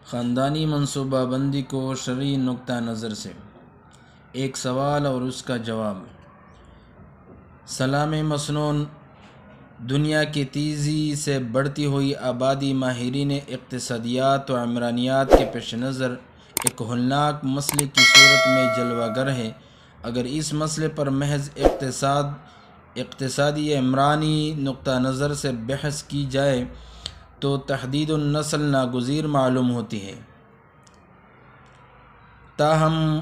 خاندانی منصوبہ بندی کو شرعی نقطہ نظر سے ایک سوال اور اس کا جواب۔ سلام مسنون، دنیا کی تیزی سے بڑھتی ہوئی آبادی ماہرین اقتصادیات و عمرانیات کے پیش نظر ایک ہولناک مسئلے کی صورت میں جلوہ گر ہے۔ اگر اس مسئلے پر محض اقتصادی عمرانی نقطہ نظر سے بحث کی جائے تو تحدید النسل ناگزیر معلوم ہوتی ہے۔ تاہم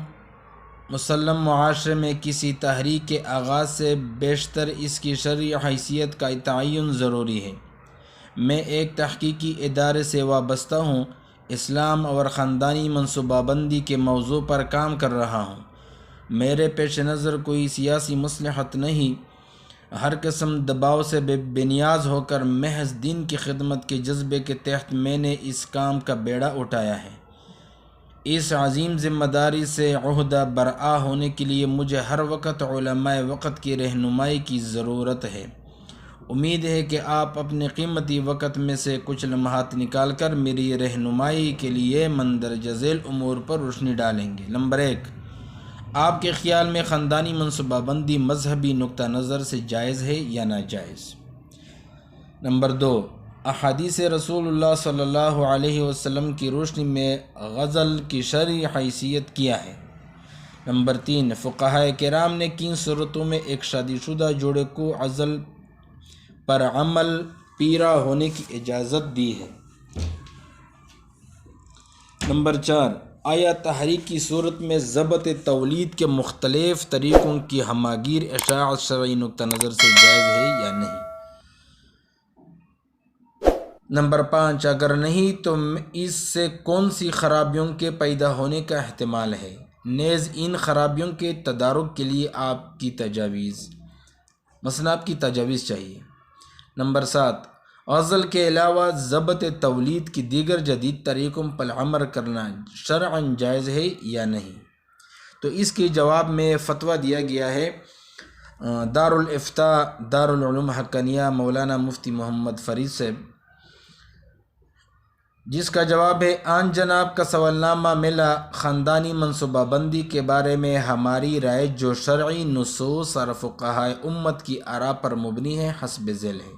مسلم معاشرے میں کسی تحریک کے آغاز سے بیشتر اس کی شرعی حیثیت کا تعین ضروری ہے۔ میں ایک تحقیقی ادارے سے وابستہ ہوں، اسلام اور خاندانی منصوبہ بندی کے موضوع پر کام کر رہا ہوں۔ میرے پیش نظر کوئی سیاسی مصلحت نہیں، ہر قسم دباؤ سے بے نیاز ہو کر محض دین کی خدمت کے جذبے کے تحت میں نے اس کام کا بیڑا اٹھایا ہے۔ اس عظیم ذمہ داری سے عہدہ برآ ہونے کے لیے مجھے ہر وقت علماء وقت کی رہنمائی کی ضرورت ہے۔ امید ہے کہ آپ اپنے قیمتی وقت میں سے کچھ لمحات نکال کر میری رہنمائی کے لیے مندرجہ ذیل امور پر روشنی ڈالیں گے۔ نمبر 1، آپ کے خیال میں خاندانی منصوبہ بندی مذہبی نقطہ نظر سے جائز ہے یا ناجائز؟ نمبر 2، احادیث رسول اللہ صلی اللہ علیہ وسلم کی روشنی میں غزل کی شرعی حیثیت کیا ہے؟ نمبر 3، فقہائے کرام نے کن صورتوں میں ایک شادی شدہ جوڑے کو عزل پر عمل پیرا ہونے کی اجازت دی ہے؟ نمبر 4، آیا تحریک کی صورت میں ضبط تولید کے مختلف طریقوں کی ہماگیر اشاعت شرعی نقطہ نظر سے جائز ہے یا نہیں؟ نمبر 5، اگر نہیں تو اس سے کون سی خرابیوں کے پیدا ہونے کا احتمال ہے؟ نیز ان خرابیوں کے تدارک کے لیے آپ کی تجاویز چاہیے۔ نمبر 7، غزل کے علاوہ ضبط تولید کی دیگر جدید طریقوں پر عمل کرنا شرعاً جائز ہے یا نہیں؟ تو اس کے جواب میں فتویٰ دیا گیا ہے دارالفتاء دارالعلوم حقانیہ مولانا مفتی محمد فرید صاحب، جس کا جواب ہے آن جناب کا سوال نامہ ملا۔ خاندانی منصوبہ بندی کے بارے میں ہماری رائے جو شرعی نصوص اور فقہائے امت کی آراء پر مبنی ہے حسب ذیل ہے۔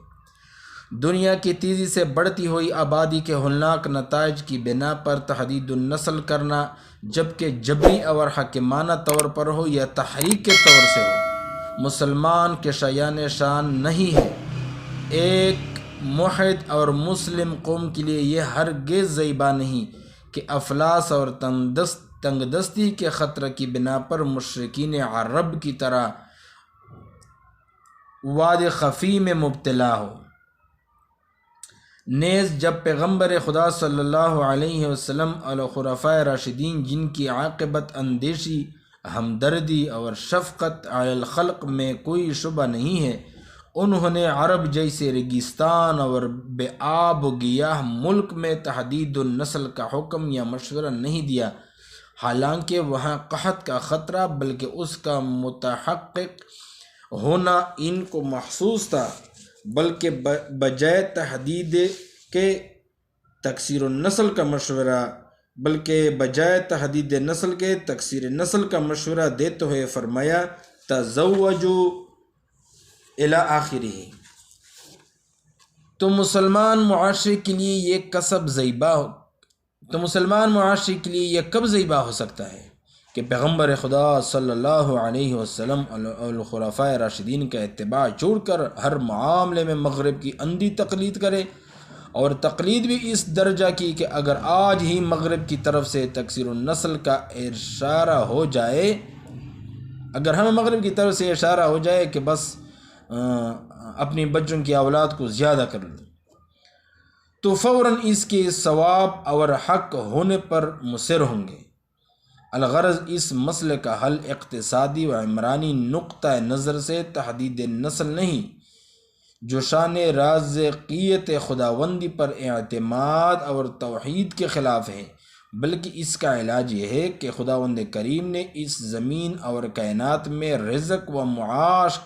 دنیا کی تیزی سے بڑھتی ہوئی آبادی کے ہولناک نتائج کی بنا پر تحدید النسل کرنا، جبکہ جبری اور حاکمانہ طور پر ہو یا تحریک کے طور سے ہو، مسلمان کے شایان شان نہیں ہے۔ ایک موحد اور مسلم قوم کے لیے یہ ہرگز زیبا نہیں کہ افلاس اور تنگ دستی کے خطرے کی بنا پر مشرکین عرب کی طرح واد خفی میں مبتلا ہو۔ نیز جب پیغمبر خدا صلی اللہ علیہ وسلم اور خلفائے راشدین، جن کی عاقبت اندیشی، ہمدردی اور شفقت علی الخلق میں کوئی شبہ نہیں ہے، انہوں نے عرب جیسے ریگستان اور بے آب و گیاہ ملک میں تحدید النسل کا حکم یا مشورہ نہیں دیا، حالانکہ وہاں قحط کا خطرہ بلکہ اس کا متحقق ہونا ان کو محسوس تھا، بلکہ بجائے تحدید کے تکثیر النسل کا مشورہ دیتے ہوئے فرمایا تزوجوا الی آخرہ۔ تو مسلمان معاشرے کے لیے یہ کب زیبا ہو سکتا ہے کہ پیغمبر خدا صلی اللہ علیہ وسلم اور خلفائے راشدین کا اتباع چھوڑ کر ہر معاملے میں مغرب کی اندھی تقلید کرے، اور تقلید بھی اس درجہ کی کہ اگر آج ہی مغرب کی طرف سے تکثیر النسل کا اشارہ ہو جائے، کہ بس اپنی بچوں کی اولاد کو زیادہ کر لوں، تو فوراً اس کے ثواب اور حق ہونے پر مصر ہوں گے۔ الغرض اس مسئلے کا حل اقتصادی و عمرانی نقطہ نظر سے تحدید نسل نہیں، جو شان رازقیت خداوندی پر اعتماد اور توحید کے خلاف ہے، بلکہ اس کا علاج یہ ہے کہ خداوند کریم نے اس زمین اور کائنات میں رزق و معاش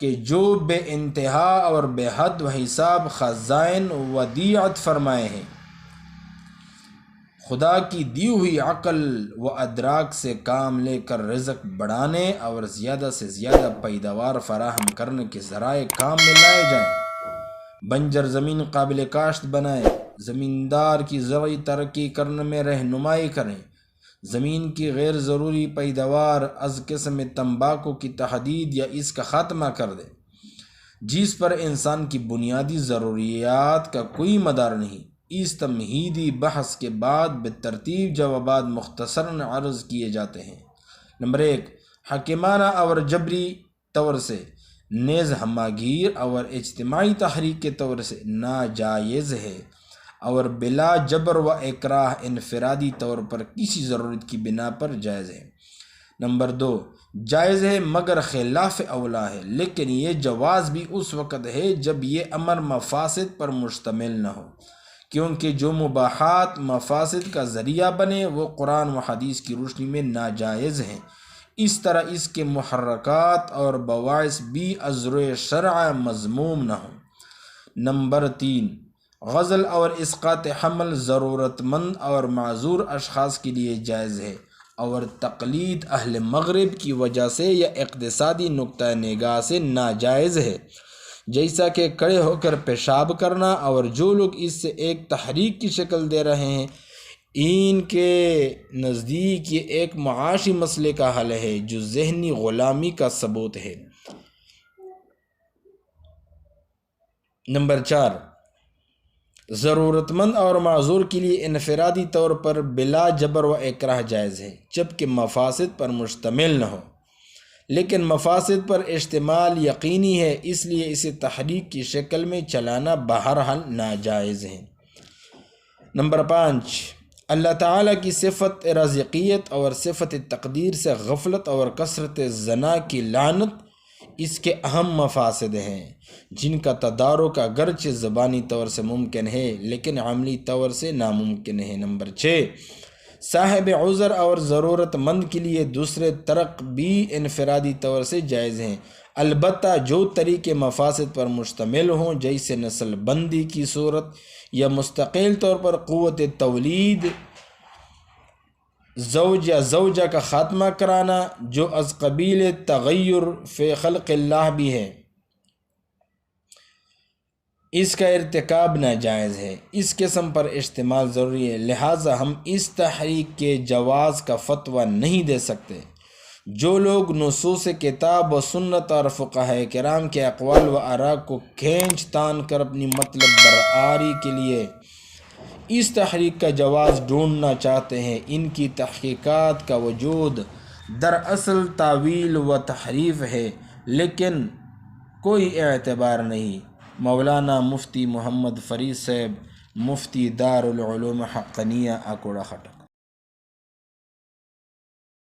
کہ جو بے انتہا اور بے حد و حساب خزائن ودیعت فرمائے ہیں، خدا کی دی ہوئی عقل و ادراک سے کام لے کر رزق بڑھانے اور زیادہ سے زیادہ پیداوار فراہم کرنے کے ذرائع کام میں لائے جائیں۔ بنجر زمین قابل کاشت بنائیں، زمیندار کی زرعی ترقی کرنے میں رہنمائی کریں، زمین کی غیر ضروری پیداوار از قسم تمباکو کی تحدید یا اس کا خاتمہ کر دیں، جس پر انسان کی بنیادی ضروریات کا کوئی مدار نہیں۔ اس تمہیدی بحث کے بعد بالترتیب جوابات مختصراً عرض کیے جاتے ہیں۔ نمبر 1، حکیمانہ اور جبری طور سے نیز ہماگیر اور اجتماعی تحریک کے طور سے ناجائز ہے، اور بلا جبر و اکراہ انفرادی طور پر کسی ضرورت کی بنا پر جائز ہے۔ نمبر 2، جائز ہے مگر خلاف اولا ہے، لیکن یہ جواز بھی اس وقت ہے جب یہ امر مفاسد پر مشتمل نہ ہو، کیونکہ جو مباحات مفاسد کا ذریعہ بنے وہ قرآن و حدیث کی روشنی میں ناجائز ہیں۔ اس طرح اس کے محرکات اور بواعث بھی ازروع شرع مذموم نہ ہوں۔ نمبر 3، غزل اور اسقاط حمل ضرورت مند اور معذور اشخاص کے لیے جائز ہے، اور تقلید اہل مغرب کی وجہ سے یا اقتصادی نقطہ نگاہ سے ناجائز ہے، جیسا کہ کھڑے ہو کر پیشاب کرنا، اور جو لوگ اس سے ایک تحریک کی شکل دے رہے ہیں ان کے نزدیک یہ ایک معاشی مسئلے کا حل ہے جو ذہنی غلامی کا ثبوت ہے۔ نمبر 4، ضرورت مند اور معذور کے لیے انفرادی طور پر بلا جبر و اکراہ جائز ہے، جبکہ مفاسد پر مشتمل نہ ہو، لیکن مفاسد پر اشتمال یقینی ہے، اس لیے اسے تحریک کی شکل میں چلانا بہرحال ناجائز ہے۔ نمبر 5، اللہ تعالیٰ کی صفت رازقیت اور صفت تقدیر سے غفلت اور کثرت زنا کی لعنت اس کے اہم مفاسد ہیں، جن کا تدارک اگرچہ زبانی طور سے ممکن ہے لیکن عملی طور سے ناممکن ہے۔ نمبر 6، صاحب عذر اور ضرورت مند کے لیے دوسرے طرق بھی انفرادی طور سے جائز ہیں، البتہ جو طریقے مفاسد پر مشتمل ہوں، جیسے نسل بندی کی صورت یا مستقل طور پر قوت تولید زوج یا زوجہ کا خاتمہ کرانا، جو از قبیل تغیر فی خلق اللہ بھی ہے، اس کا ارتکاب ناجائز ہے۔ اس قسم پر استعمال ضروری ہے، لہٰذا ہم اس تحریک کے جواز کا فتویٰ نہیں دے سکتے۔ جو لوگ نصوص کتاب و سنت اور فقہاء کرام کے اقوال و آراء کو کھینچ تان کر اپنی مطلب برآری کے لیے اس تحریک کا جواز ڈھونڈنا چاہتے ہیں، ان کی تحقیقات کا وجود دراصل تاویل و تحریف ہے، لیکن کوئی اعتبار نہیں۔ مولانا مفتی محمد فرید صاحب، مفتی دار العلوم حقانیہ، اکوڑا خٹک۔